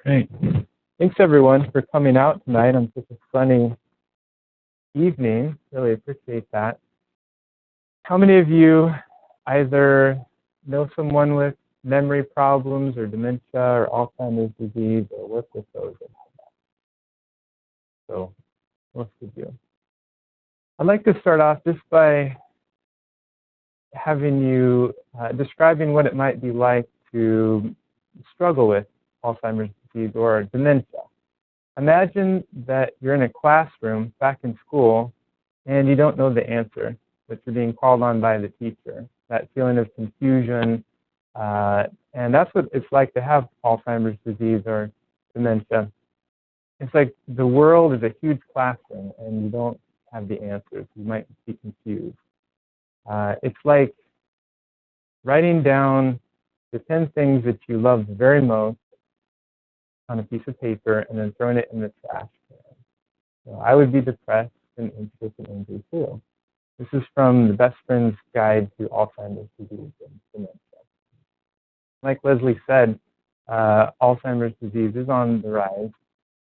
Great. Thanks everyone for coming out tonight on such a sunny evening. Really appreciate that. How many of you either know someone with memory problems or dementia or Alzheimer's disease or work with those that have that? So most of you. I'd like to start off just by having you describing what it might be like to struggle with Alzheimer's disease or dementia. Imagine that you're in a classroom back in school and you don't know the answer, but you're being called on by the teacher. That feeling of confusion, and that's what it's like to have Alzheimer's disease or dementia. It's like the world is a huge classroom and you don't have the answers. You might be confused. It's like writing down the 10 things that you love very most on a piece of paper and then throwing it in the trash can. So I would be depressed and anxious and angry too. This is from the Best Friend's Guide to Alzheimer's Disease and Dementia. Like Leslie said, Alzheimer's disease is on the rise,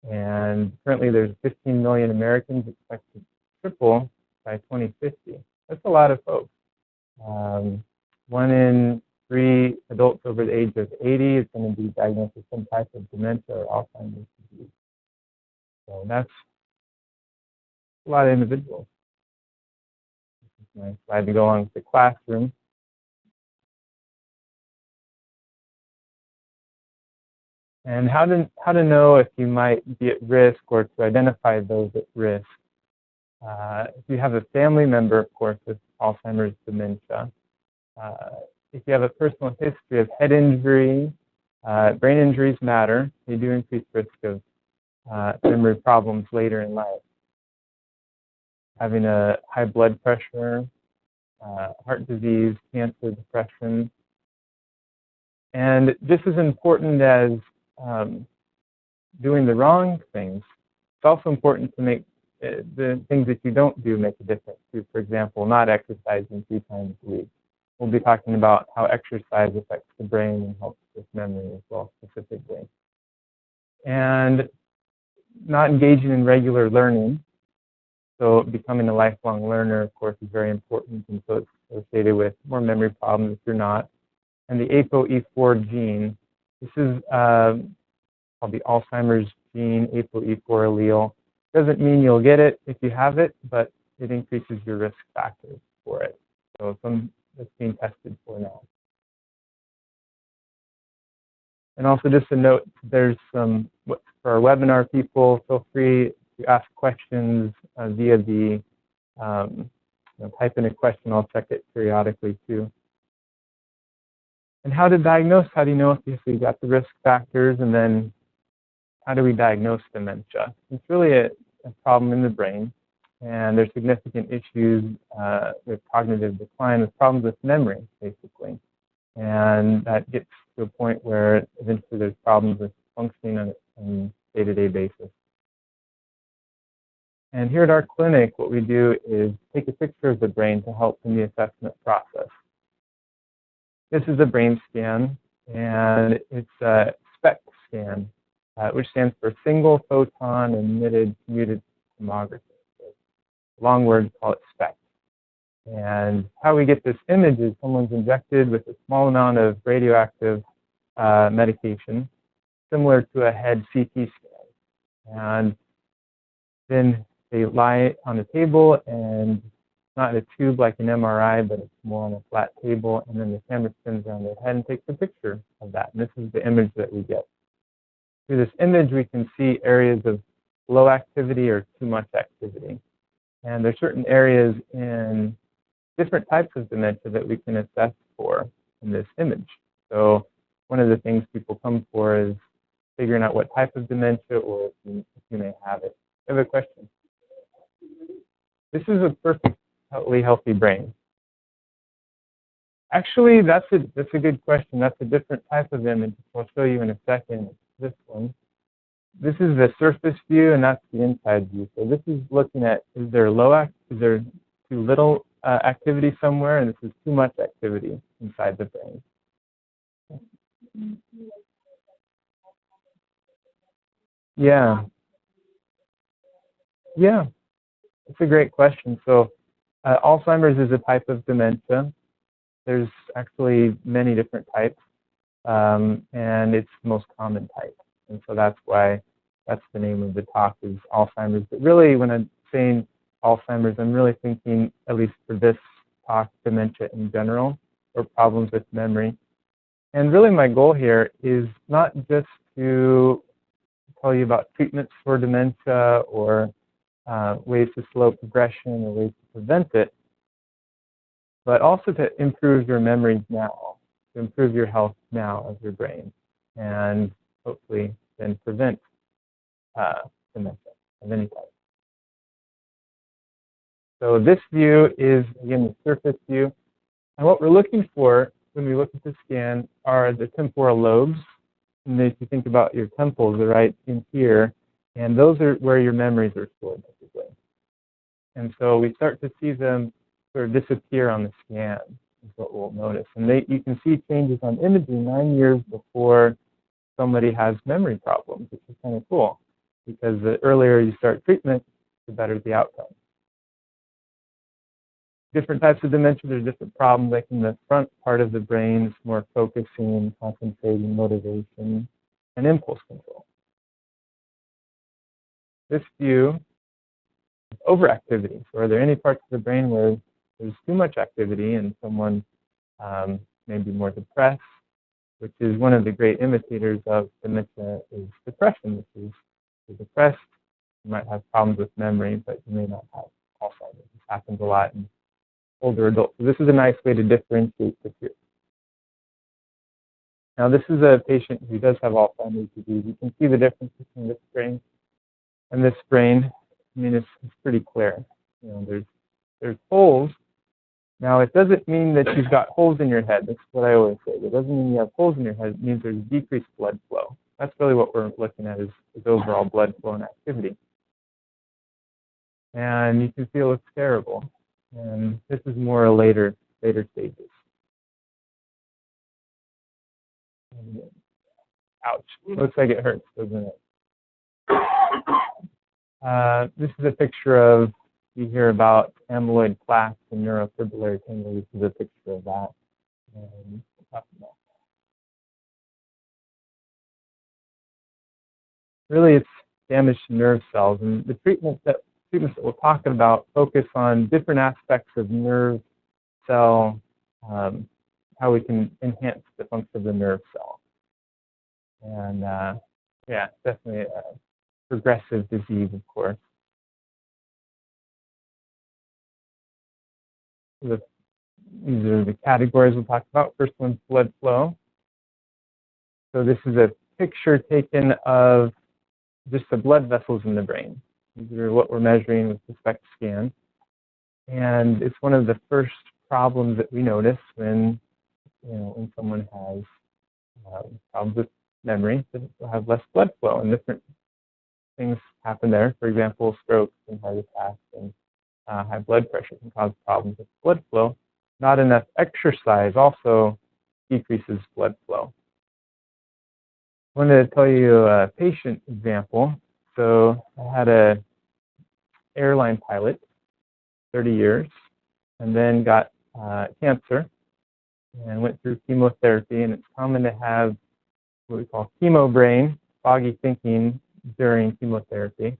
and currently there's 15 million Americans expected to triple by 2050. That's a lot of folks. 1 in 3 adults over the age of 80 is going to be diagnosed with some type of dementia or Alzheimer's disease. So that's a lot of individuals. This is my slide to go on with the classroom. And how to know if you might be at risk or to identify those at risk. If you have a family member, of course, with Alzheimer's dementia, if you have a personal history of head injury, brain injuries matter. They do increase risk of memory problems later in life. Having a high blood pressure, heart disease, cancer, depression. And just as important as doing the wrong things, it's also important to make the things that you don't do make a difference too. For example, not exercising 3 times a week. We'll be talking about how exercise affects the brain and helps with memory as well, specifically. And not engaging in regular learning. So becoming a lifelong learner, of course, is very important, and so it's associated with more memory problems if you're not. And the ApoE4 gene, this is called the Alzheimer's gene, ApoE4 allele. Doesn't mean you'll get it if you have it, but it increases your risk factors for it. So that's being tested for now. And also just a note, there's some, for our webinar people, feel free to ask questions via the, type in a question, I'll check it periodically too. And how to diagnose, how do you know if you got the risk factors, and then how do we diagnose dementia? It's really a problem in the brain, and there's significant issues with cognitive decline, with problems with memory, basically. And that gets to a point where eventually there's problems with functioning on a day-to-day basis. And here at our clinic, what we do is take a picture of the brain to help in the assessment process. This is a brain scan, and it's a SPECT scan, which stands for Single Photon Emitted Computed Tomography. Long word, call it SPECT. And how we get this image is someone's injected with a small amount of radioactive medication, similar to a head CT scan. And then they lie on a table, and it's not in a tube like an MRI, but it's more on a flat table, and then the camera spins around their head and takes a picture of that. And this is the image that we get. Through this image, we can see areas of low activity or too much activity. And there's certain areas in different types of dementia that we can assess for in this image. So one of the things people come for is figuring out what type of dementia or if you may have it. I have a question. This is a perfectly healthy brain. Actually, that's a good question. That's a different type of image. I'll show you in a second. This one. This is the surface view, and that's the inside view. So this is looking at, is there too little activity somewhere, and this is too much activity inside the brain. Yeah, yeah, it's a great question. So, Alzheimer's is a type of dementia. There's actually many different types, and it's the most common type. And so that's the name of the talk is Alzheimer's. But really, when I'm saying Alzheimer's, I'm really thinking, at least for this talk, dementia in general, or problems with memory. And really my goal here is not just to tell you about treatments for dementia or ways to slow progression or ways to prevent it, but also to improve your memory now, to improve your health now of your brain, and hopefully then prevent dementia of any type. So this view is, again, the surface view. And what we're looking for when we look at the scan are the temporal lobes. And if you think about your temples, they're right in here, and those are where your memories are stored, basically. And so we start to see them sort of disappear on the scan, is what we'll notice. And you can see changes on imaging 9 years before somebody has memory problems, which is kind of cool, because the earlier you start treatment, the better the outcome. Different types of dementia, there's different problems, like in the front part of the brain, it's more focusing, concentrating, motivation, and impulse control. This view is overactivity. So are there any parts of the brain where there's too much activity and someone may be more depressed, which is one of the great imitators of dementia is depression, which is you're depressed, you might have problems with memory, but you may not have Alzheimer's. This happens a lot in older adults. So this is a nice way to differentiate the two. Now this is a patient who does have Alzheimer's disease. You can see the difference between this brain and this brain. I mean, it's pretty clear. You know, there's holes. Now it doesn't mean that you've got holes in your head. That's what I always say. It doesn't mean you have holes in your head. It means there's decreased blood flow. That's really what we're looking at is overall blood flow and activity. And you can see it looks terrible. And this is more later stages. Ouch. Looks like it hurts, doesn't it? This is a picture of, you hear about amyloid plaques and neurofibrillary tingling. This is a picture of that. And really, it's damage to nerve cells. And the treatments that we're talking about focus on different aspects of nerve cell, how we can enhance the function of the nerve cell. And yeah, definitely a progressive disease, of course. These are the categories we'll talk about. First one's blood flow. So this is a picture taken of just the blood vessels in the brain. These are what we're measuring with the SPECT scan. And it's one of the first problems that we notice when someone has problems with memory, that they'll have less blood flow, and different things happen there. For example, strokes and heart attacks and high blood pressure can cause problems with blood flow. Not enough exercise also decreases blood flow. I wanted to tell you a patient example. So I had an airline pilot, 30 years, and then got cancer and went through chemotherapy. And it's common to have what we call chemo brain, foggy thinking during chemotherapy.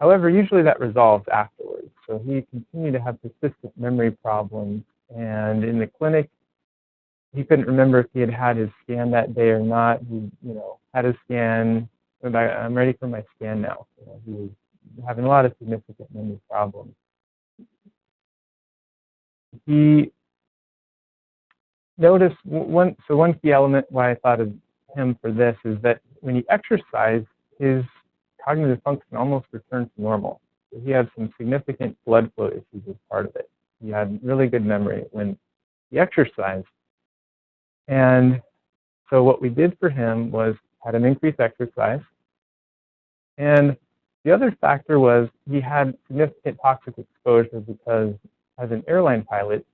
However, usually that resolves afterwards. So he continued to have persistent memory problems. And in the clinic, he couldn't remember if he had had his scan that day or not. He, had his scan. I'm ready for my scan now. He was having a lot of significant memory problems. He noticed one key element why I thought of him for this is that when he exercised, his cognitive function almost returned to normal. So he had some significant blood flow issues as part of it. He had really good memory when he exercised. And so what we did for him was had him increase exercise. And the other factor was he had significant toxic exposure because as an airline pilot,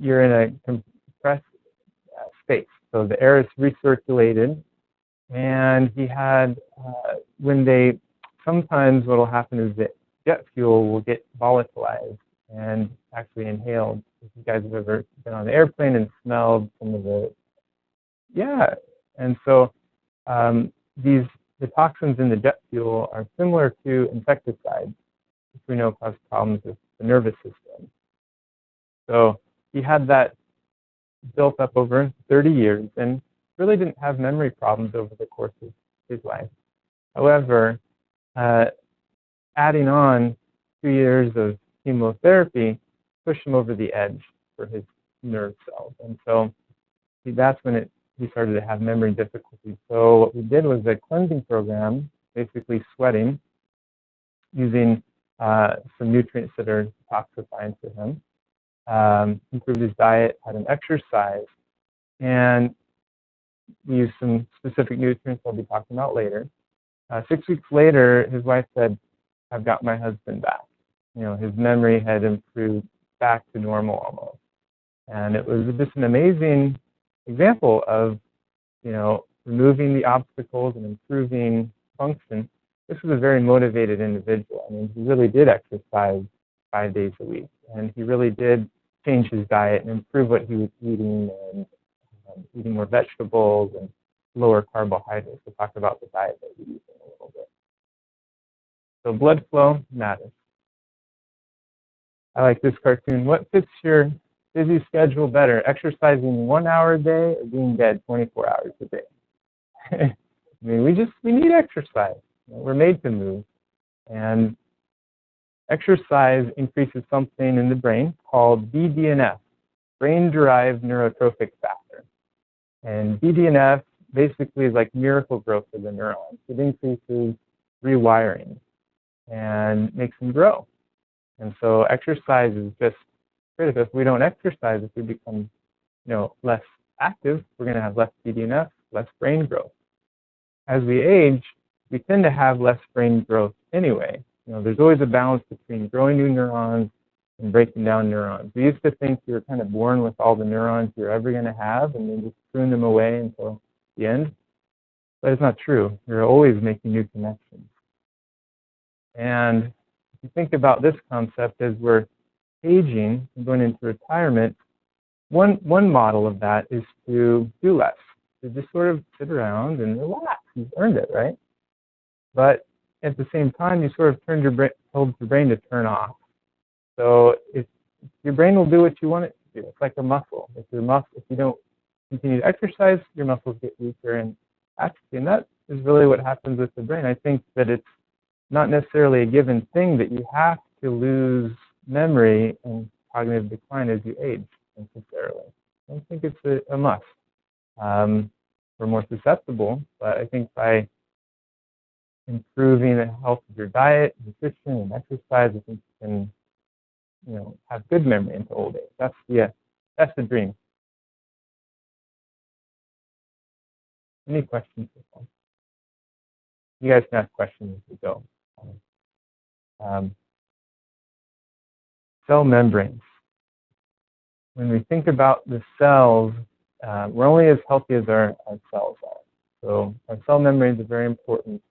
you're in a compressed space. So the air is recirculated And he had, sometimes what will happen is that jet fuel will get volatilized and actually inhaled. If you guys have ever been on an airplane and smelled some of yeah. And so the toxins in the jet fuel are similar to insecticides, which we know cause problems with the nervous system. So he had that built up over 30 years and really didn't have memory problems over the course of his life. However, adding on 2 years of chemotherapy pushed him over the edge for his nerve cells. And so that's when he started to have memory difficulties. So what we did was a cleansing program, basically sweating, using some nutrients that are detoxifying for him, improved his diet, had an exercise, and we used some specific nutrients I'll be talking about later. 6 weeks later, his wife said, "I've got my husband back." You know, his memory had improved back to normal almost. And it was just an amazing example of, you know, removing the obstacles and improving function. This was a very motivated individual. I mean, he really did exercise 5 days a week, and he really did change his diet and improve what he was eating, and eating more vegetables and lower carbohydrates. We'll talk about the diet that we use in a little bit. So blood flow matters. I like this cartoon. What fits your busy schedule better, exercising 1 hour a day or being dead 24 hours a day? I mean, we need exercise. You know, we're made to move. And exercise increases something in the brain called BDNF, brain-derived neurotrophic factor. And BDNF basically is like miracle growth of the neurons. It increases rewiring and makes them grow. And so exercise is just critical. If we don't exercise, if we become, you know, less active, we're going to have less BDNF, less brain growth. As we age, we tend to have less brain growth anyway. You know, there's always a balance between growing new neurons and breaking down neurons. We used to think you were kind of born with all the neurons you're ever going to have and then just prune them away until the end. But it's not true. You're always making new connections. And if you think about this concept as we're aging and going into retirement, one model of that is to do less, to just sort of sit around and relax. You've earned it, right? But at the same time, you sort of told your brain to turn off. So if your brain will do what you want it to do. It's like a muscle. If you don't continue to exercise, your muscles get weaker and atrophy. And that is really what happens with the brain. I think that it's not necessarily a given thing that you have to lose memory and cognitive decline as you age necessarily. I don't think it's a must. We're more susceptible, but I think by improving the health of your diet, nutrition, and exercise, I think you can, you know, have good memory into old age. That's the dream. Any questions? You guys can ask questions as we go. Cell membranes. When we think about the cells, we're only as healthy as our cells are. So our cell membranes are very important.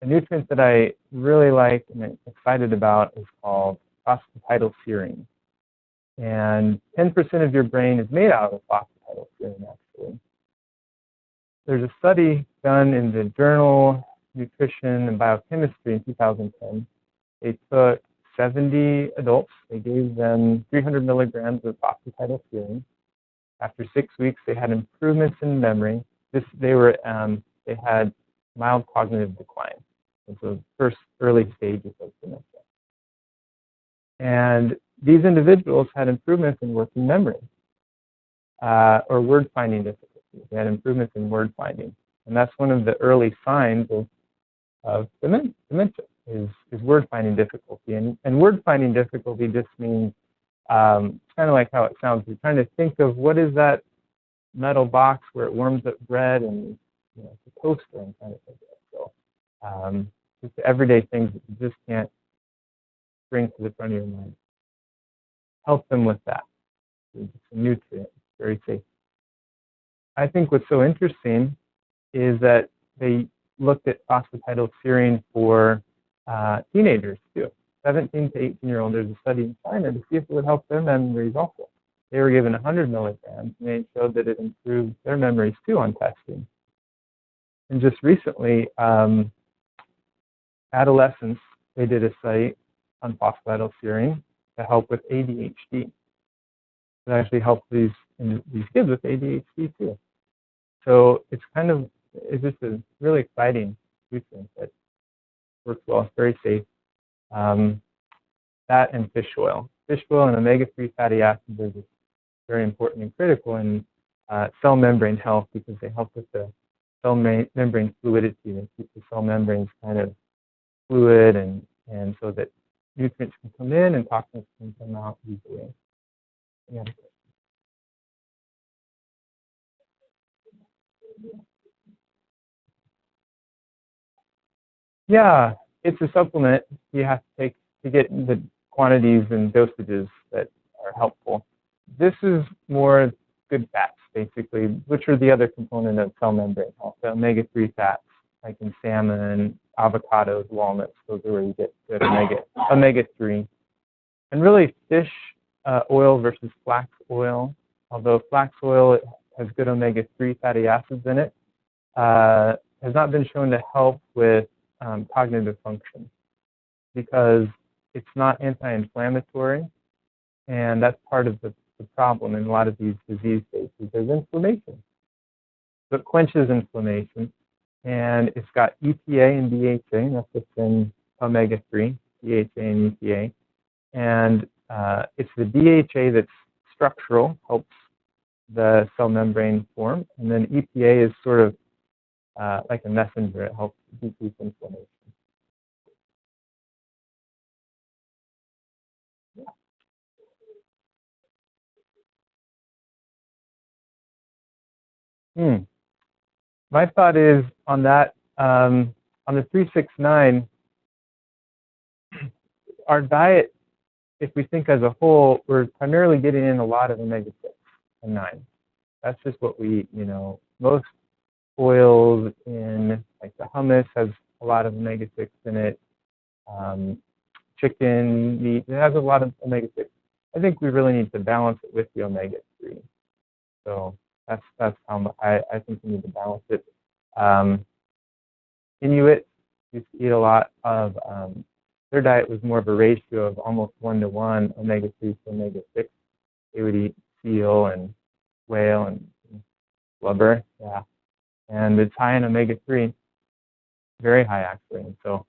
A nutrient that I really like and I'm excited about is called phosphatidylserine. And 10% of your brain is made out of phosphatidylserine, actually. There's a study done in the journal Nutrition and Biochemistry in 2010. They took 70 adults. They gave them 300 milligrams of phosphatidylserine. After 6 weeks, they had improvements in memory. They had mild cognitive decline. So the first early stages of dementia. And these individuals had improvements in working memory or word finding difficulties. They had improvements in word finding. And that's one of the early signs of dementia is word finding difficulty. And word finding difficulty just means it's kind of like how it sounds. You're trying to think of what is that metal box where it warms up bread, and you know, it's a toaster and kind of think of it. So just the everyday things that you just can't bring to the front of your mind. Help them with that. It's a nutrient, very safe. I think what's so interesting is that they looked at phosphatidylserine for teenagers too. 17 to 18-year-olds. There's a study in China to see if it would help their memories also. They were given 100 milligrams, and they showed that it improved their memories too on testing. And just recently, adolescents, they did a study on phosphatidylserine to help with ADHD. It actually helped these kids with ADHD too. So it's just a really exciting treatment that works well. It's very safe. That and fish oil. Fish oil and omega-3 fatty acids are just very important and critical in cell membrane health because they help with the cell membrane fluidity and keep the cell membranes kind of fluid and so that nutrients can come in and toxins can come out easily. Yeah. Yeah, it's a supplement you have to take to get the quantities and dosages that are helpful. This is more good fats, basically, which are the other component of cell membrane health. The omega-3 fats, like in salmon, avocados, walnuts, those are where you get good omega-3. And really fish oil versus flax oil, although flax oil has good omega-3 fatty acids in it, has not been shown to help with cognitive function because it's not anti-inflammatory, and that's part of the problem in a lot of these disease states. There's inflammation. So it quenches inflammation, and it's got EPA and DHA, and that's what's in omega-3, DHA and EPA. And it's the DHA that's structural, helps the cell membrane form, and then EPA is sort of like a messenger. It helps decrease inflammation. My thought is on that, on the 369, our diet, if we think as a whole, we're primarily getting in a lot of omega-6 and 9. That's just what we eat, Most oils in, like the hummus has a lot of omega-6 in it. Chicken, meat, it has a lot of omega-6. I think we really need to balance it with the omega-3. So that's how I think we need to balance it. Inuit used to eat a lot of, their diet was more of a ratio of almost 1-to-1 omega-3 to omega-6. They would eat seal and whale and blubber, yeah. And it's high in omega-3, very high actually. And so,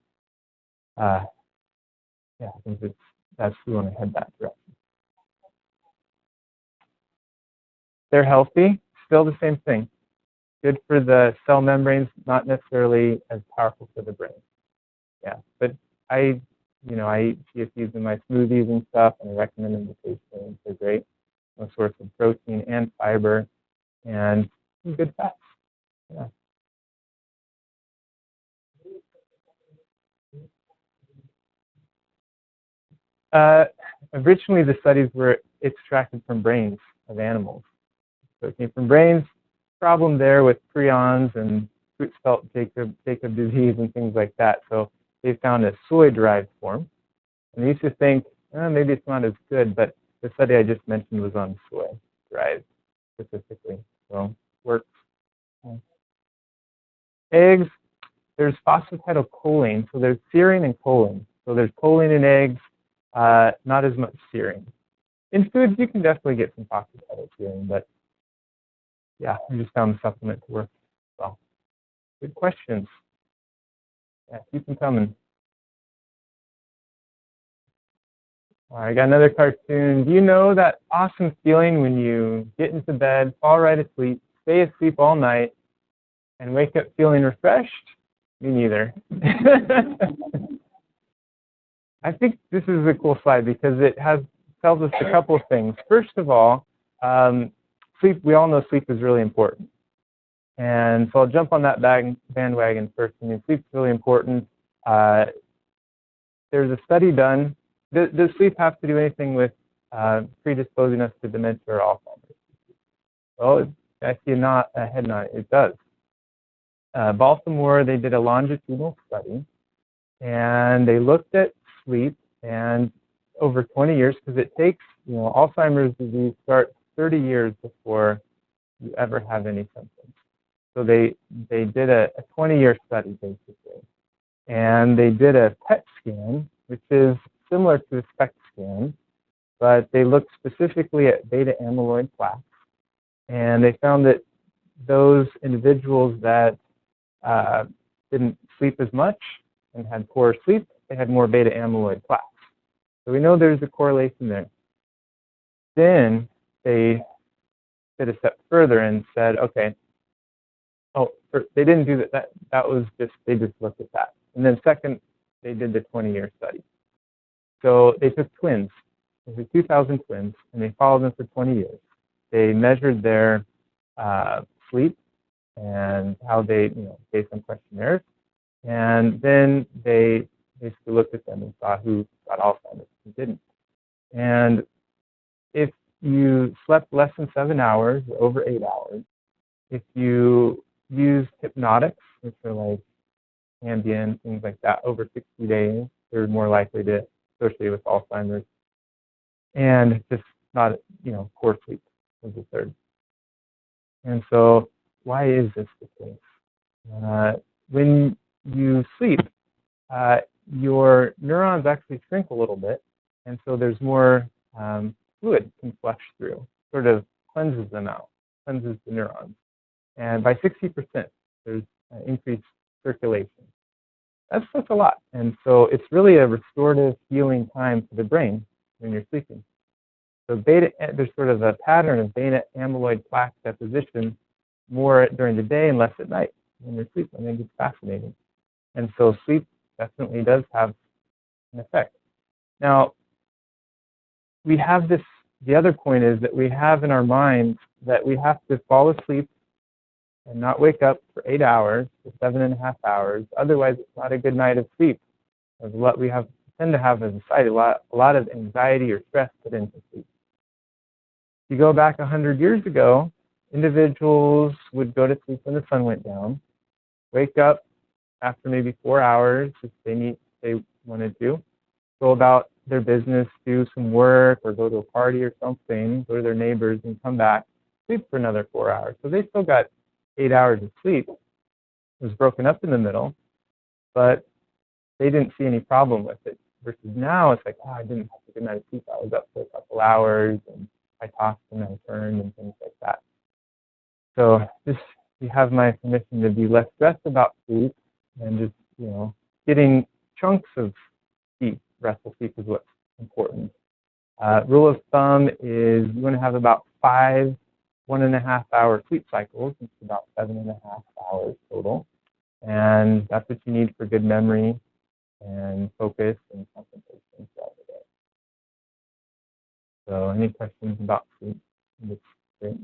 I think that's we want to head that direction. They're healthy, still the same thing. Good for the cell membranes, not necessarily as powerful for the brain. Yeah, but I eat chia seeds in my smoothies and stuff, and I recommend them to patients. They're great, a source of protein and fiber, and good fats. Yeah. Originally, the studies were extracted from brains of animals. So it came from brains. Problem there with prions and Creutzfeldt-Jakob disease and things like that. So they found a soy-derived form. And they used to think, maybe it's not as good, but the study I just mentioned was on soy-derived specifically. So works. Eggs, there's phosphatidylcholine. So there's serine and choline. So there's choline in eggs, not as much serine. In foods, you can definitely get some phosphatidylserine, but yeah, I just found the supplement to work well. Good questions. Yeah, keep them coming. All right, I got another cartoon. Do you know that awesome feeling when you get into bed, fall right asleep, stay asleep all night, and wake up feeling refreshed? Me neither. I think this is a cool slide because it tells us a couple of things. First of all, sleep. We all know sleep is really important, and so I'll jump on that bandwagon first. I mean, sleep's really important. There's a study done. Does sleep have to do anything with predisposing us to dementia or Alzheimer's? Well, I see a head nod. It does. Baltimore, they did a longitudinal study, and they looked at sleep and over 20 years, because it takes, Alzheimer's disease starts 30 years before you ever have any symptoms. So they did a 20-year study, basically. And they did a PET scan, which is similar to a SPECT scan, but they looked specifically at beta amyloid plaques. And they found that those individuals that didn't sleep as much and had poor sleep, they had more beta amyloid plaques. So we know there's a correlation there. Then they did a step further and said, okay, they didn't do that. That was just, they just looked at that. And then second, they did the 20-year study. So they took twins. There were 2,000 twins, and they followed them for 20 years. They measured their sleep and how they, based on questionnaires. And then they basically looked at them and saw who got Alzheimer's and who didn't. And if you slept less than 7 hours, or over 8 hours, if you use hypnotics, which are like Ambien, things like that, over 60 days, they're more likely to associate with Alzheimer's. And just not, poor sleep was the third. And so why is this the case? When you sleep, your neurons actually shrink a little bit, and so there's more fluid can flush through, sort of cleanses them out, cleanses the neurons. And by 60%, there's increased circulation. That's a lot. And so it's really a restorative healing time for the brain when you're sleeping. So there's sort of a pattern of beta amyloid plaque deposition more during the day and less at night when you're sleeping. I think it's fascinating. And so sleep definitely does have an effect. Now, we have this, the other point is that we have in our minds that we have to fall asleep and not wake up for 8 hours to 7.5 hours. Otherwise, it's not a good night of sleep. There's what we tend to have as a society, a lot of anxiety or stress put into sleep. If you go back 100 years ago, individuals would go to sleep when the sun went down, wake up after maybe 4 hours if they wanted to, go about their business, do some work or go to a party or something, go to their neighbors and come back, sleep for another 4 hours. So they still got 8 hours of sleep. It was broken up in the middle, but they didn't see any problem with it. Versus now, it's like, I didn't have a good night of sleep. I was up for a couple hours, and I tossed and I turned and things like that. So you have my permission to be less stressed about sleep and just, getting chunks of sleep, restful sleep is what's important. Rule of thumb is you want to have about 5 1.5 hour sleep cycles. It's about 7.5 hours total. And that's what you need for good memory and focus and concentration throughout the day. So any questions about sleep? That's great.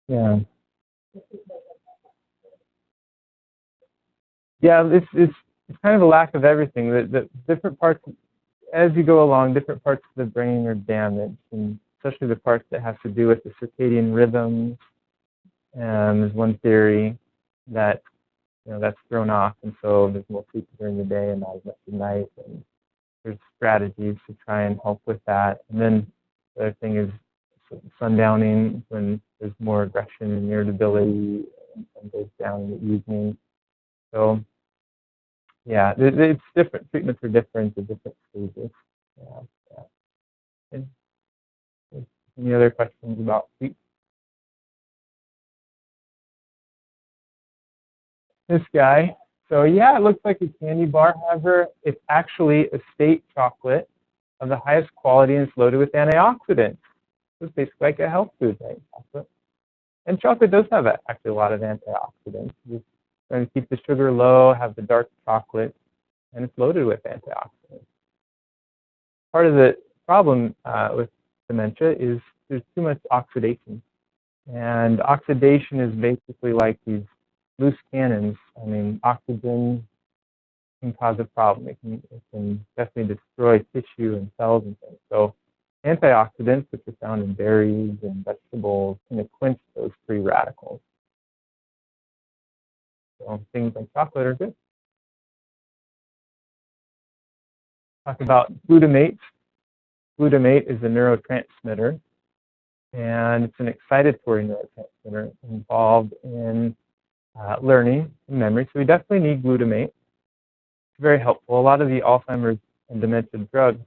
Yeah. Yeah, it's kind of a lack of everything. The different parts, as you go along, different parts of the brain are damaged, and especially the parts that have to do with the circadian rhythms. And there's one theory that that's thrown off, and so there's more sleep during the day and not as much at night. And there's strategies to try and help with that. And then the other thing is sundowning, when there's more aggression and irritability, and sun goes down in the evening. So yeah, it's different. Treatments are different at different stages. Yeah. Any other questions about sleep? This guy. So yeah, it looks like a candy bar. However, it's actually a state chocolate of the highest quality, and it's loaded with antioxidants. So it's basically like a health food, right? Chocolate. And chocolate does have actually a lot of antioxidants. Just trying to keep the sugar low, have the dark chocolate, and it's loaded with antioxidants. Part of the problem with dementia is there's too much oxidation. And oxidation is basically like these loose cannons. I mean, oxygen can cause a problem. It can definitely destroy tissue and cells and things. So antioxidants, which are found in berries and vegetables, can quench those free radicals. So things like chocolate are good. Talk about glutamate. Glutamate is a neurotransmitter, and it's an excitatory neurotransmitter involved in learning and memory. So we definitely need glutamate. It's very helpful. A lot of the Alzheimer's and dementia drugs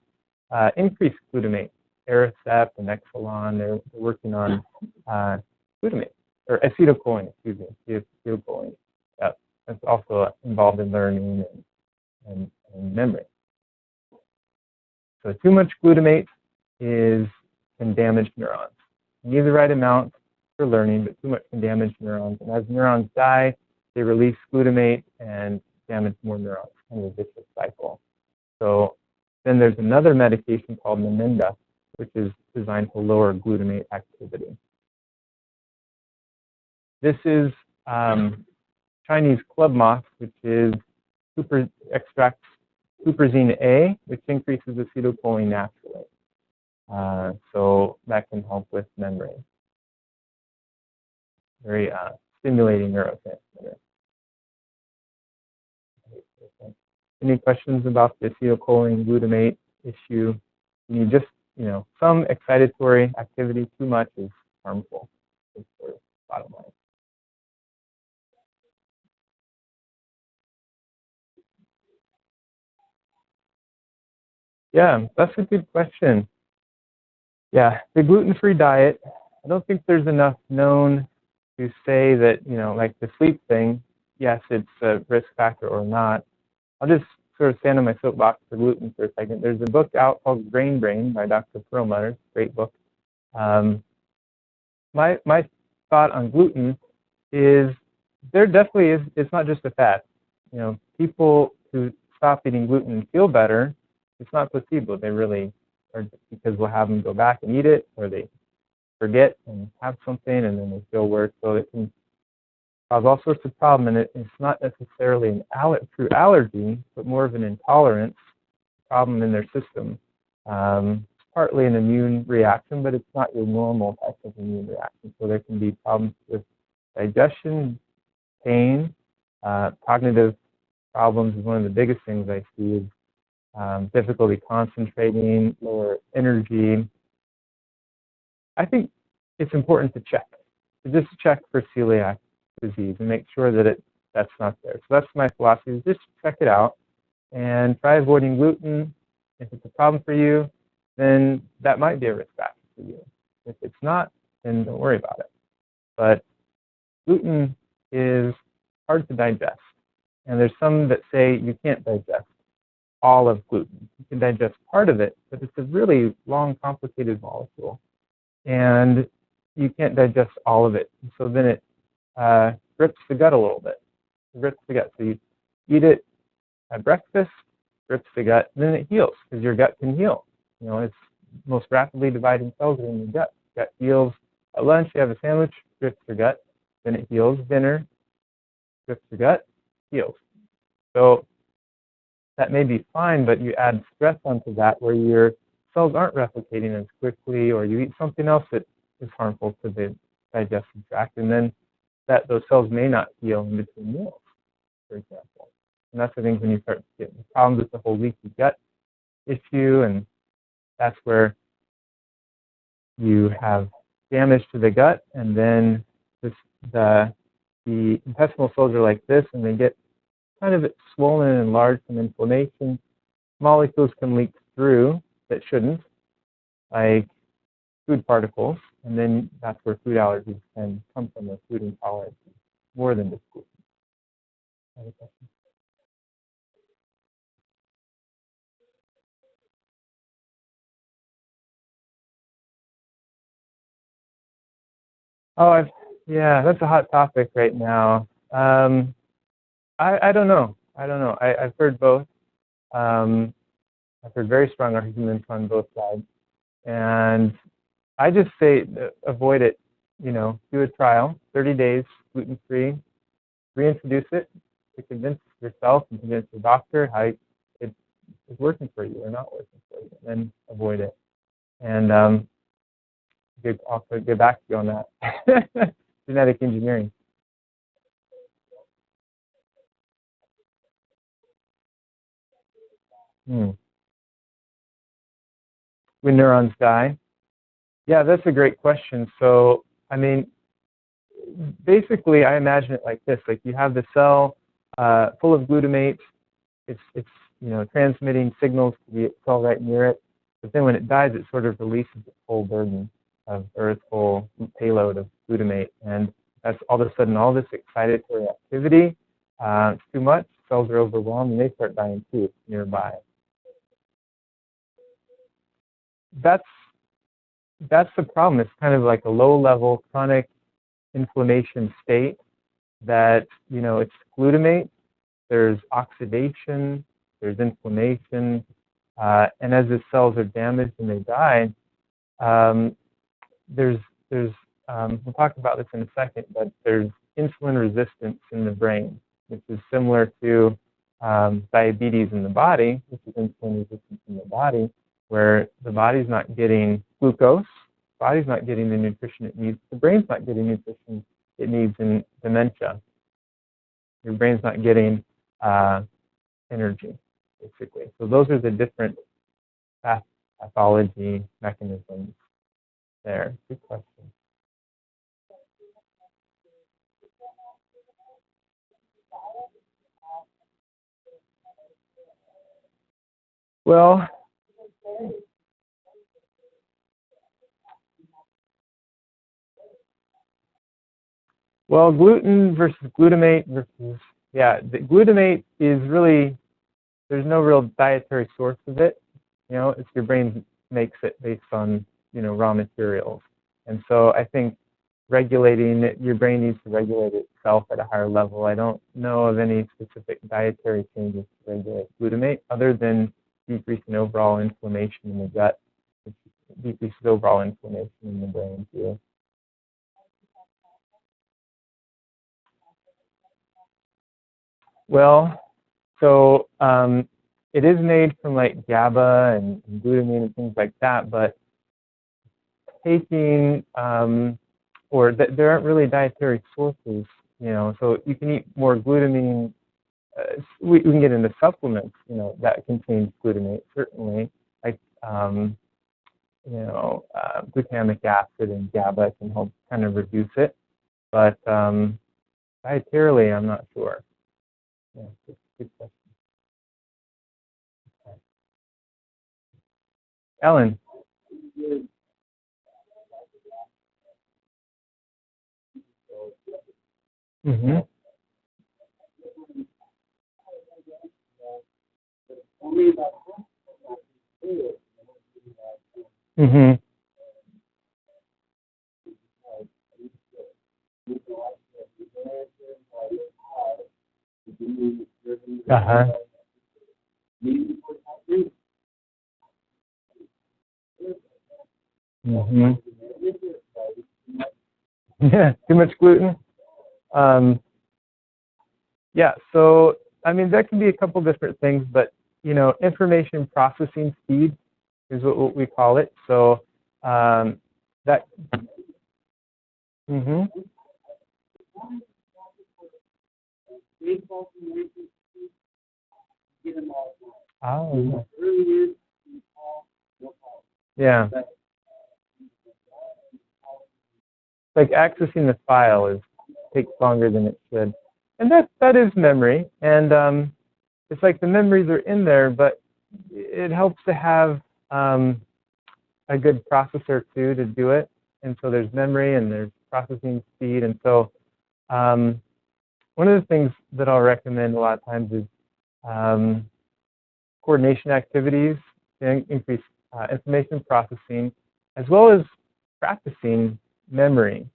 increase glutamate. Aricept and Exelon, they're working on glutamate, or acetylcholine, excuse me, acetylcholine. That's also involved in learning and memory. So too much glutamate can damage neurons. You need the right amount for learning, but too much can damage neurons. And as neurons die, they release glutamate and damage more neurons, kind of a vicious cycle. So then there's another medication called Namenda, which is designed to lower glutamate activity. This is Chinese club moss, which extracts huperzine A, which increases acetylcholine naturally. So that can help with memory. Very stimulating neurotransmitter. Any questions about the acetylcholine glutamate issue? You just, some excitatory activity, too much is harmful. That's the bottom line. Yeah, that's a good question. Yeah, the gluten-free diet, I don't think there's enough known to say that, like the sleep thing, yes, it's a risk factor or not. I'll just sort of stand on my soapbox for gluten for a second. There's a book out called Grain Brain by Dr. Perlmutter, great book. My thought on gluten is there definitely is, it's not just a fad. People who stop eating gluten feel better. It's not placebo. They really are, because we'll have them go back and eat it, or they forget and have something and then they feel worse. So it can cause all sorts of problems, and it's not necessarily an true allergy, but more of an intolerance problem in their system. It's partly an immune reaction, but it's not your normal type of immune reaction. So there can be problems with digestion, pain, cognitive problems is one of the biggest things I see is difficulty concentrating, lower energy. I think it's important to just check for celiac disease and make sure that that's not there. So that's my philosophy, is just check it out and try avoiding gluten. If it's a problem for you, then that might be a risk factor for you. If it's not, then don't worry about it. But gluten is hard to digest. And there's some that say you can't digest all of gluten. You can digest part of it, but it's a really long, complicated molecule. And you can't digest all of it. So then it rips the gut a little bit. It rips the gut. So you eat it at breakfast, rips the gut, and then it heals, because your gut can heal. It's most rapidly dividing cells are in your gut. Gut heals at lunch. You have a sandwich, rips your gut, then it heals. Dinner, rips your gut, heals. So that may be fine, but you add stress onto that where your cells aren't replicating as quickly, or you eat something else that is harmful to the digestive tract, and then those cells may not heal in between meals, for example. And that's the thing when you start getting problems with the whole leaky gut issue, and that's where you have damage to the gut, and then the intestinal cells are like this, and they get kind of swollen and enlarged from inflammation. Molecules can leak through that shouldn't, like food particles, and then that's where food allergies can come from, the food intolerance, more than just gluten. Any questions? Oh, yeah, that's a hot topic right now. I don't know. I've heard both. I've heard very strong arguments on both sides. And I just say avoid it, do a trial, 30 days, gluten-free, reintroduce it, to convince yourself and convince your doctor how it is working for you or not working for you, and then avoid it. And also get back to you on that. Genetic engineering. When neurons die? Yeah, that's a great question. So, I mean, basically, I imagine it like this: like you have the cell full of glutamate. It's transmitting signals to the cell right near it. But then when it dies, it sort of releases its whole burden of Earth's whole payload of glutamate, and that's all of a sudden all this excitatory activity. It's too much. Cells are overwhelmed, and they start dying too nearby. That's the problem. It's kind of like a low-level chronic inflammation state that, it's glutamate, there's oxidation, there's inflammation, and as the cells are damaged and they die, we'll talk about this in a second, but there's insulin resistance in the brain, which is similar to diabetes in the body, which is insulin resistance in the body, where the body's not getting glucose, the body's not getting the nutrition it needs, the brain's not getting nutrition it needs in dementia. Your brain's not getting energy, basically. So those are the different pathology mechanisms there. Good question. Well, gluten versus glutamate versus, the glutamate is really, there's no real dietary source of it. It's your brain makes it based on, raw materials. And so I think regulating it, your brain needs to regulate itself at a higher level. I don't know of any specific dietary changes to regulate glutamate other than decreasing overall inflammation in the gut, which decreases overall inflammation in the brain too. Well, so it is made from like GABA and glutamine and things like that, but taking there aren't really dietary sources, so you can eat more glutamine. We can get into supplements, that contain glutamate, certainly, like glutamic acid and GABA can help kind of reduce it, but dietarily, I'm not sure. Yeah, good question. Okay. Ellen. Mm-hmm. Mm-hmm. Uh-huh. Mm-hmm. Yeah, too much gluten. So I mean that can be a couple different things, but information processing speed is what we call it. So that. Mm-hmm. Oh. Yeah. Like accessing the file takes longer than it should, and that is memory, and it's like the memories are in there, but it helps to have a good processor too to do it, and so there's memory and there's processing speed, and so one of the things that I'll recommend a lot of times is coordination activities to increase information processing, as well as practicing memory.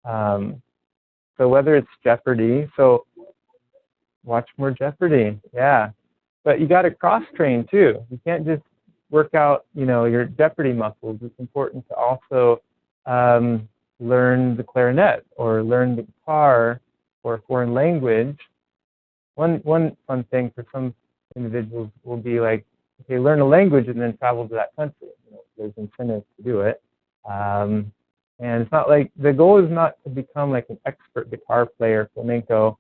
So whether it's Jeopardy, so watch more Jeopardy, yeah. But you got to cross-train too. You can't just work out, your Jeopardy muscles. It's important to also learn the clarinet or learn the guitar or a foreign language, One fun thing for some individuals will be like, okay, learn a language and then travel to that country. You know, there's incentives to do it. And it's not like, the goal is not to become like an expert guitar player, flamenco.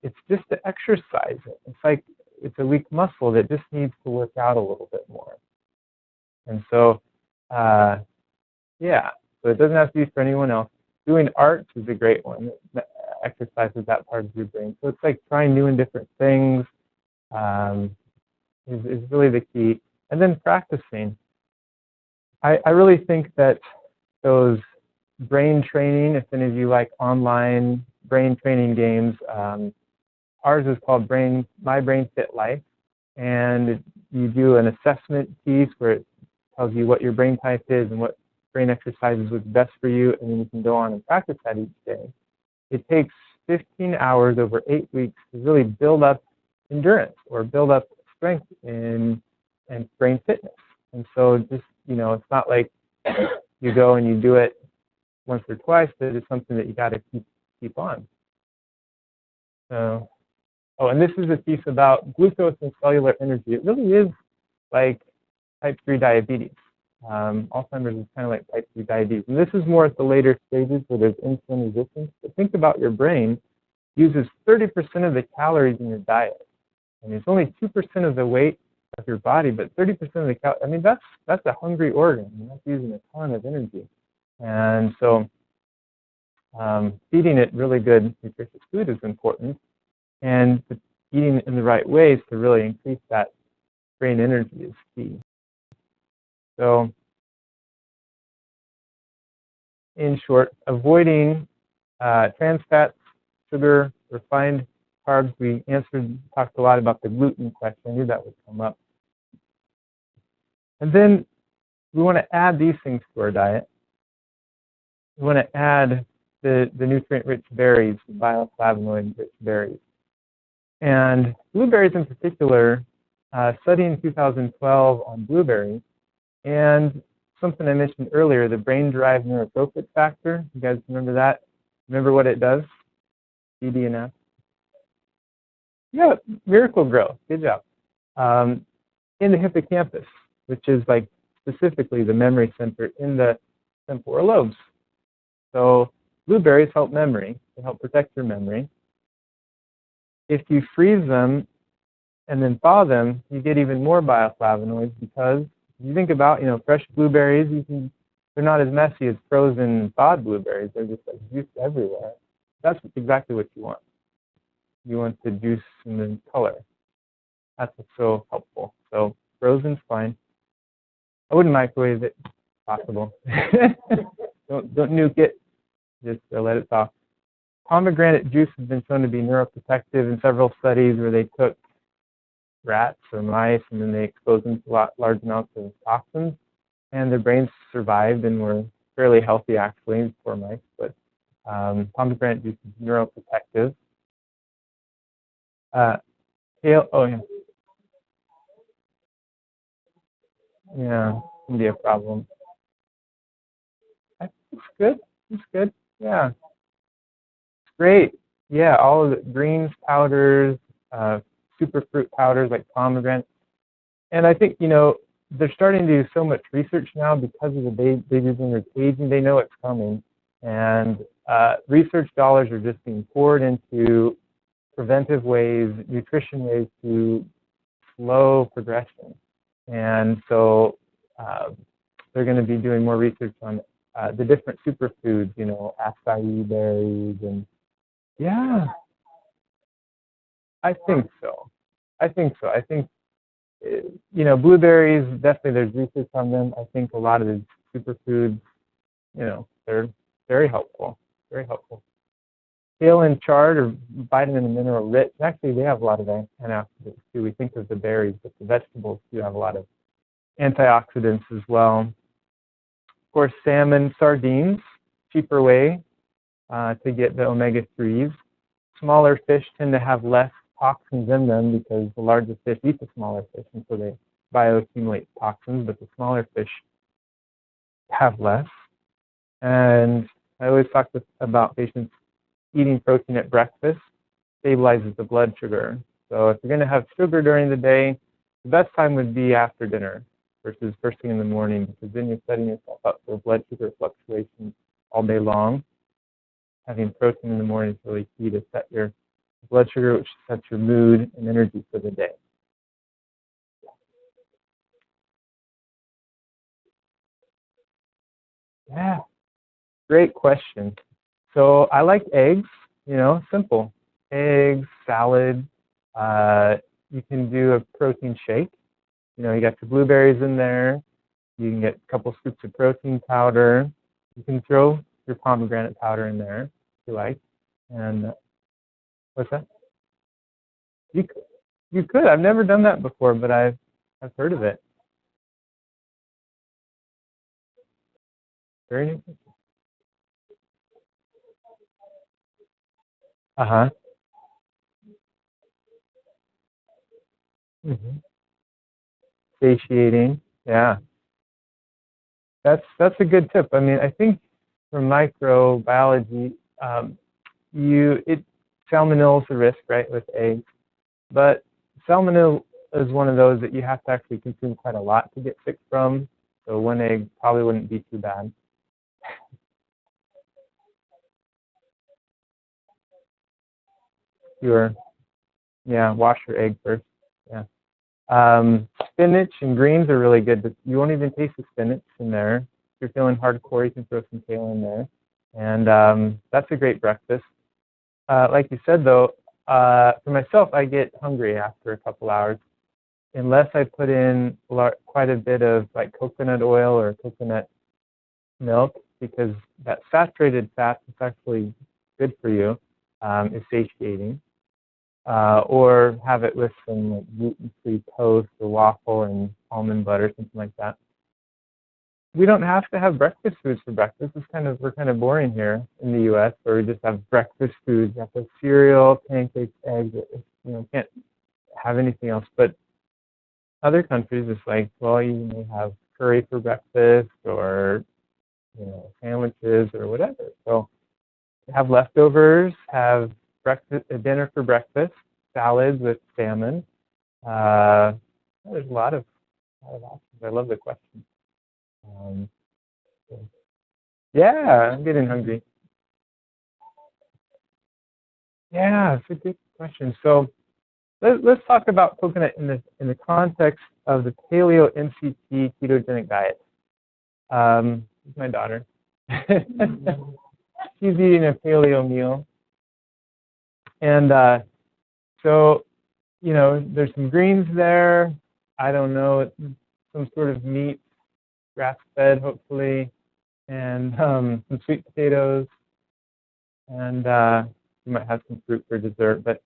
It's just to exercise it. It's like, it's a weak muscle that just needs to work out a little bit more. And so, yeah, so it doesn't have to be for anyone else. Doing arts is a great one that exercises that part of your brain. So it's like trying new and different things is really the key. And then practicing. I really think that those brain training, if any of you like online brain training games, ours is called My Brain Fit Life. And you do an assessment piece where it tells you what your brain type is and what brain exercises would be best for you, and then you can go on and practice that each day. It takes 15 hours over 8 weeks to really build up endurance or build up strength and brain fitness. And so just, you know, it's not like you go and you do it once or twice, but it's something that you got to keep on. So, oh, and this is a piece about glucose and cellular energy. It really is like type 3 diabetes. Alzheimer's is kind of like type 2 diabetes. And this is more at the later stages where there's insulin resistance. But think about your brain uses 30% of the calories in your diet. And it's only 2% of the weight of your body, but 30% of the calories. I mean, that's a hungry organ. And that's using a ton of energy. And so feeding it really good, nutritious food is important. And eating it in the right ways to really increase that brain energy is key. So, in short, avoiding trans fats, sugar, refined carbs. We talked a lot about the gluten question. I knew that would come up. And then we want to add these things to our diet. We want to add the nutrient-rich berries, the bioflavonoid-rich berries. And blueberries in particular, study in 2012 on blueberries, and something I mentioned earlier, the brain-derived neurotrophic factor. You guys remember that? Remember what it does? BDNF. Yeah, miracle grow. Good job. In the hippocampus, which is like specifically the memory center in the temporal lobes. So blueberries help memory. They help protect your memory. If you freeze them and then thaw them, you get even more bioflavonoids, because if you think about, you know, fresh blueberries, they're not as messy as frozen thawed blueberries. They're just like juice everywhere. That's exactly what you want. You want the juice and the color. That's what's so helpful. So frozen's fine. I wouldn't microwave it if possible. Don't nuke it. Just let it thaw. Pomegranate juice has been shown to be neuroprotective in several studies where they took rats or mice and then they exposed them to large amounts of toxins, and their brains survived and were fairly healthy, actually, poor mice. But pomegranate juice is neuroprotective. Kale, oh yeah. Yeah, can be a problem. I think it's good. It's good. Yeah. It's great. Yeah, all of the greens powders, superfruit powders like pomegranate. And I think, you know, they're starting to do so much research now because of the baby boomers aging. They know it's coming. And research dollars are just being poured into preventive ways, nutrition ways to slow progression. And so they're going to be doing more research on the different superfoods, you know, acai berries, and yeah, I think so. I think, you know, blueberries, definitely there's research on them. I think a lot of the superfoods, you know, they're very helpful, very helpful. Kale and chard are vitamin and mineral rich. Actually, they have a lot of antioxidants too. We think of the berries, but the vegetables do have a lot of antioxidants as well. Of course, salmon, sardines, cheaper way to get the omega-3s. Smaller fish tend to have less toxins in them because the larger fish eat the smaller fish, and so they bioaccumulate toxins, but the smaller fish have less. And I always talk about patients eating protein at breakfast. stabilizes the blood sugar. So if you're going to have sugar during the day, the best time would be after dinner versus first thing in the morning, because then you're setting yourself up for blood sugar fluctuations all day long. Having protein in the morning is really key to set your blood sugar, which sets your mood and energy for the day. Yeah, great question. So I like eggs, simple. Eggs, salad. You can do a protein shake. You got your blueberries in there. You can get a couple scoops of protein powder. You can throw your pomegranate powder in there if you like. And what's that? You could. I've never done that before, but I've heard of it. Very interesting. Uh-huh. Mm-hmm. Satiating. Yeah. That's a good tip. I mean, I think for microbiology, salmonella is a risk, right, with eggs, but salmonella is one of those that you have to actually consume quite a lot to get sick from. So one egg probably wouldn't be too bad. Yeah, wash your egg first. Yeah. Spinach and greens are really good, but you won't even taste the spinach in there. If you're feeling hardcore, you can throw some kale in there. And that's a great breakfast. Like you said, though, for myself, I get hungry after a couple hours unless I put in quite a bit of like coconut oil or coconut milk, because that saturated fat is actually good for you, is satiating. Or have it with some like gluten-free toast or waffle and almond butter, something like that. We don't have to have breakfast foods for breakfast. We're kind of boring here in the U.S., where we just have breakfast foods. You have to have cereal, pancakes, eggs. Can't have anything else. But other countries, it's like, well, you may have curry for breakfast, or sandwiches or whatever. So have leftovers, have dinner for breakfast, salads with salmon. There's a lot of options. I love the question. Um, yeah, I'm getting hungry. Yeah, it's a good question. So let's talk about coconut in the context of the paleo MCT ketogenic diet. My daughter. She's eating a paleo meal, and so there's some greens there. I don't know, some sort of meat, grass-fed, hopefully, and some sweet potatoes, and you might have some fruit for dessert. But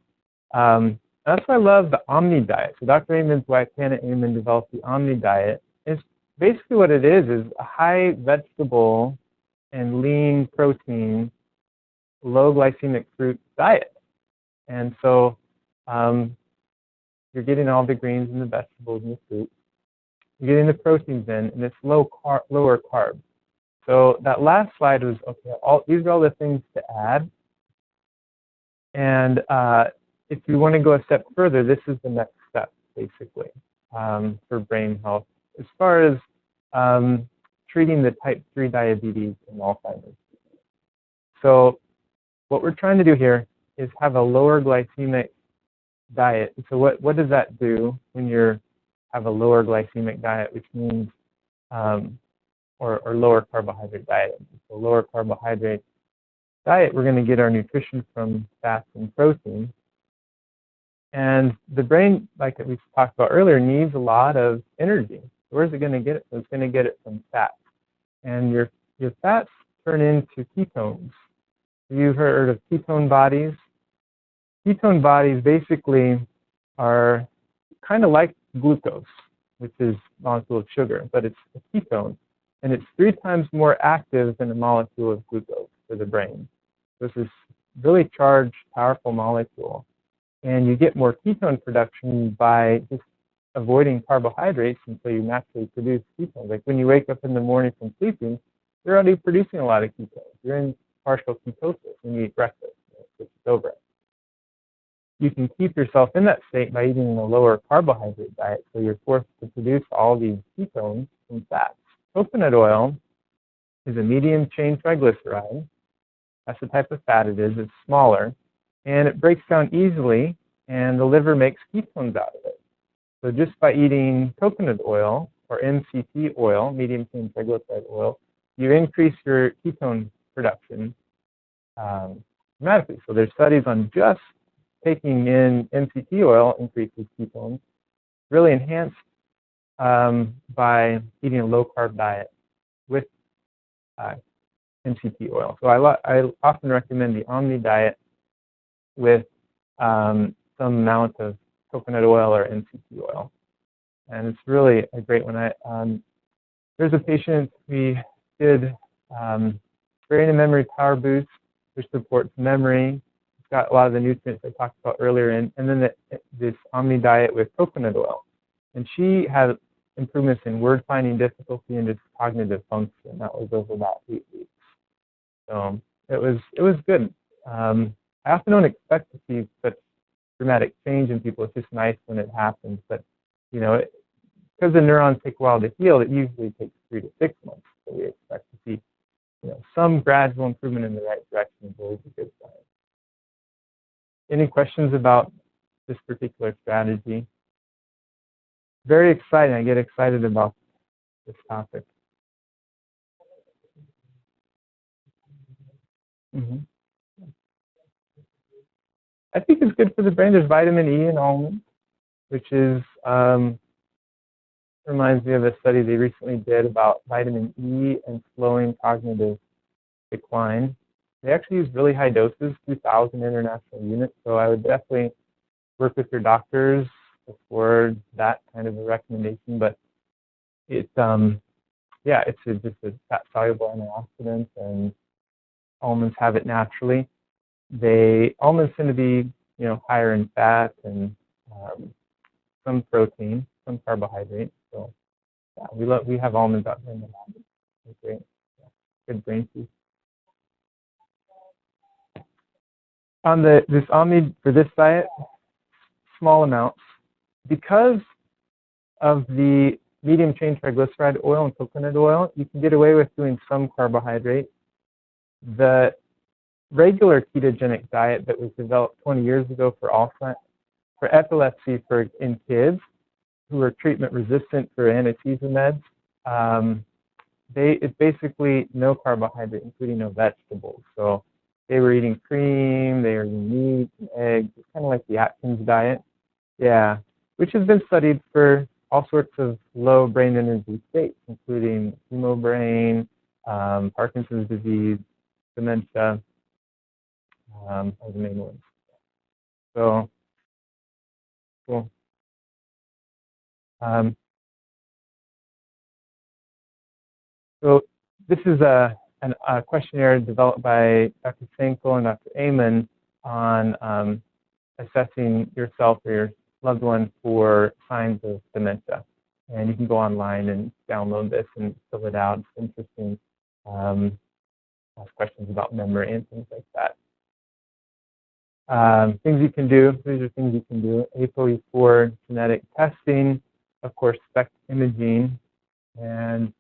that's why I love the Omni Diet. So Dr. Amon's wife, Hannah Amon, developed the Omni Diet. It's basically what it is a high vegetable and lean protein, low glycemic fruit diet. And so you're getting all the greens and the vegetables and the fruit. You're getting the proteins in, and it's lower carb. So that last slide was, okay, these are all the things to add. And if you want to go a step further, this is the next step, basically, for brain health, as far as treating the type 3 diabetes and Alzheimer's. So what we're trying to do here is have a lower glycemic diet. So what does that do when you have a lower glycemic diet, which means or lower carbohydrate diet? So lower carbohydrate diet, we're going to get our nutrition from fats and protein. And the brain, like we talked about earlier, needs a lot of energy. Where's it going to get it? So it's going to get it from fats. And your fats turn into ketones. You've heard of ketone bodies? Ketone bodies basically are kind of like glucose, which is a molecule of sugar, but it's a ketone. And it's 3 times more active than a molecule of glucose for the brain. This is really charged, powerful molecule. And you get more ketone production by just avoiding carbohydrates until you naturally produce ketones. Like when you wake up in the morning from sleeping, you're already producing a lot of ketones. You're in partial ketosis when you eat breakfast. It's over. you can keep yourself in that state by eating a lower carbohydrate diet. So you're forced to produce all these ketones from fats. Coconut oil is a medium chain triglyceride. That's the type of fat it is. It's smaller, and it breaks down easily, and the liver makes ketones out of it. So just by eating coconut oil, or MCT oil, medium chain triglyceride oil, you increase your ketone production dramatically. So there's studies on just taking in MCT oil increases ketones, really enhanced by eating a low-carb diet with MCT oil. So I often recommend the Omni Diet with some amount of coconut oil or MCT oil. And it's really a great one. There's a patient we did brain and memory power boost, which supports memory. It's got a lot of the nutrients I talked about earlier in, and then this Omni Diet with coconut oil. And she had improvements in word finding difficulty and just cognitive function. That was over about 8 weeks. So it was good. I often don't expect to see such dramatic change in people. It's just nice when it happens. But because the neurons take a while to heal, it usually takes 3 to 6 months. So we expect to see some gradual improvement in the right direction is always a good sign. Any questions about this particular strategy? Very exciting. I get excited about this topic. I think it's good for the brain. There's vitamin E in almonds, which is reminds me of a study they recently did about vitamin E and slowing cognitive decline. They actually use really high doses, 2,000 international units. So I would definitely work with your doctors before that kind of a recommendation. But it's just a fat-soluble antioxidant, and almonds have it naturally. Almonds tend to be higher in fat and some protein, some carbohydrate. So yeah, we have almonds out here in the lab. It's great. Yeah, good brain food. On this Omni for this diet, small amounts, because of the medium chain triglyceride oil and coconut oil, you can get away with doing some carbohydrate. The regular ketogenic diet that was developed 20 years ago for Alzheimer, for epilepsy in kids who are treatment resistant for anesthesia meds, it's basically no carbohydrate, including no vegetables. So they were eating cream, they were eating meat and eggs. It's kind of like the Atkins diet. Yeah, which has been studied for all sorts of low brain energy states, including hemobrain, Parkinson's disease, dementia, are the main ones. So, cool. So this is a questionnaire developed by Dr. Sankel and Dr. Amen on assessing yourself or your loved one for signs of dementia. And you can go online and download this and fill it out. It's interesting. Ask questions about memory and things like that. Things you can do. These are things you can do. ApoE4 genetic testing, of course, SPECT imaging, and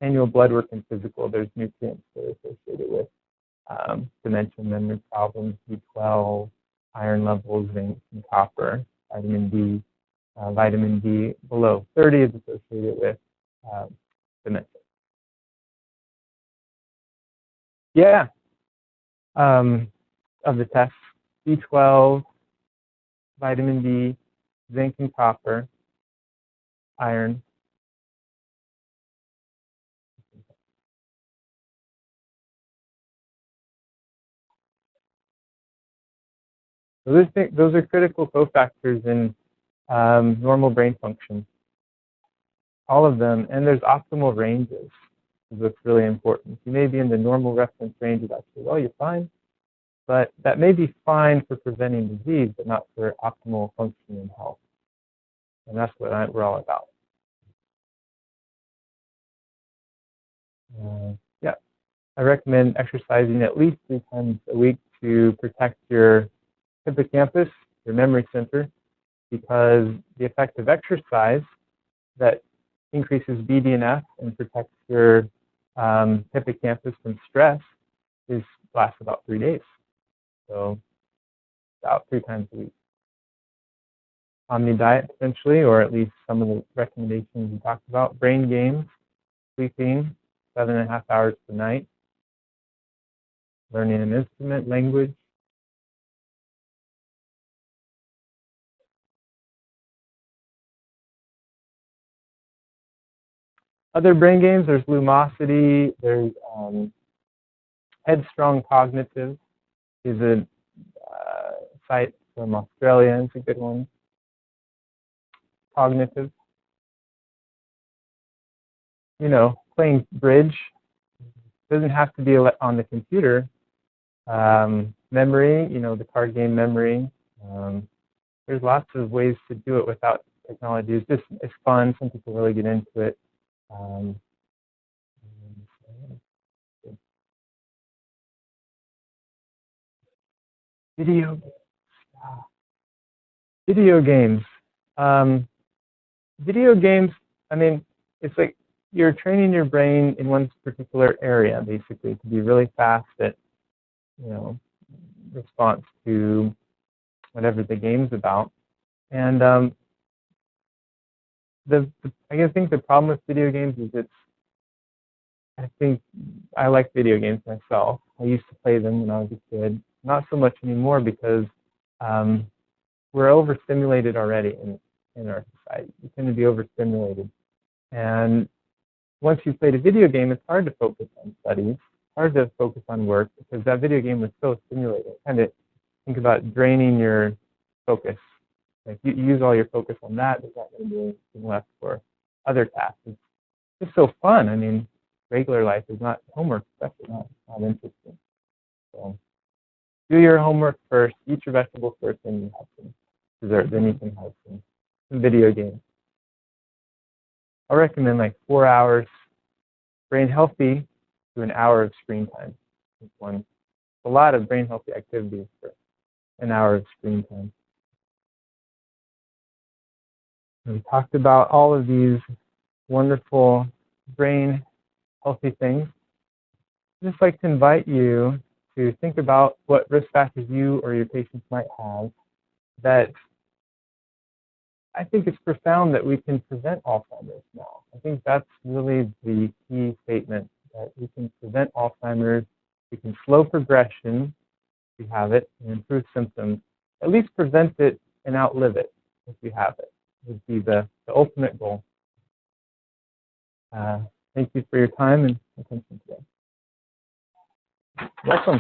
annual blood work and physical. There's nutrients that are associated with dementia, memory problems, B12, iron levels, zinc, and copper, vitamin D. Vitamin D below 30 is associated with dementia. Yeah. Of the tests, B12, vitamin D, zinc and copper, iron. So those are critical cofactors in normal brain function. All of them, and there's optimal ranges. That's really important. You may be in the normal reference range of actually, well, you're fine, but that may be fine for preventing disease, but not for optimal function and health. And that's what we're all about. Yeah, I recommend exercising at least 3 times a week to protect your hippocampus, your memory center, because the effect of exercise that increases BDNF and protects your hippocampus from stress lasts about 3 days. So about 3 times a week. Omni Diet, essentially, or at least some of the recommendations we talked about. Brain games, sleeping 7.5 hours per night, learning an instrument, language. Other brain games, there's Lumosity, there's Headstrong Cognitive, is a site from Australia, it's a good one. Cognitive. You know, playing bridge doesn't have to be on the computer. Memory, you know, the card game Memory. There's lots of ways to do it without technology. It's fun. Some people really get into it. Video games. Video games, I mean, it's like you're training your brain in one particular area, basically, to be really fast at, you know, response to whatever the game's about. And I think the problem with video games is I think I like video games myself. I used to play them when I was a kid. Not so much anymore because we're overstimulated already in our society. We tend to be overstimulated. And once you've played a video game, it's hard to focus on studies, hard to focus on work, because that video game was so stimulating. Kind of think about draining your focus. Like you use all your focus on that, there's not going to be anything left for other tasks. It's just so fun. I mean, regular life is not homework, especially not interesting. So do your homework first, eat your vegetables first, then you have some dessert, then you can have some video games. I recommend like 4 hours brain healthy to an hour of screen time. A lot of brain healthy activities for an hour of screen time. And we talked about all of these wonderful brain healthy things. I'd just like to invite you to think about what risk factors you or your patients might have that I think it's profound that we can prevent Alzheimer's now. I think that's really the key statement, that we can prevent Alzheimer's, we can slow progression if you have it, and improve symptoms, at least prevent it and outlive it if you have it, would be the ultimate goal. Thank you for your time and attention today. Welcome.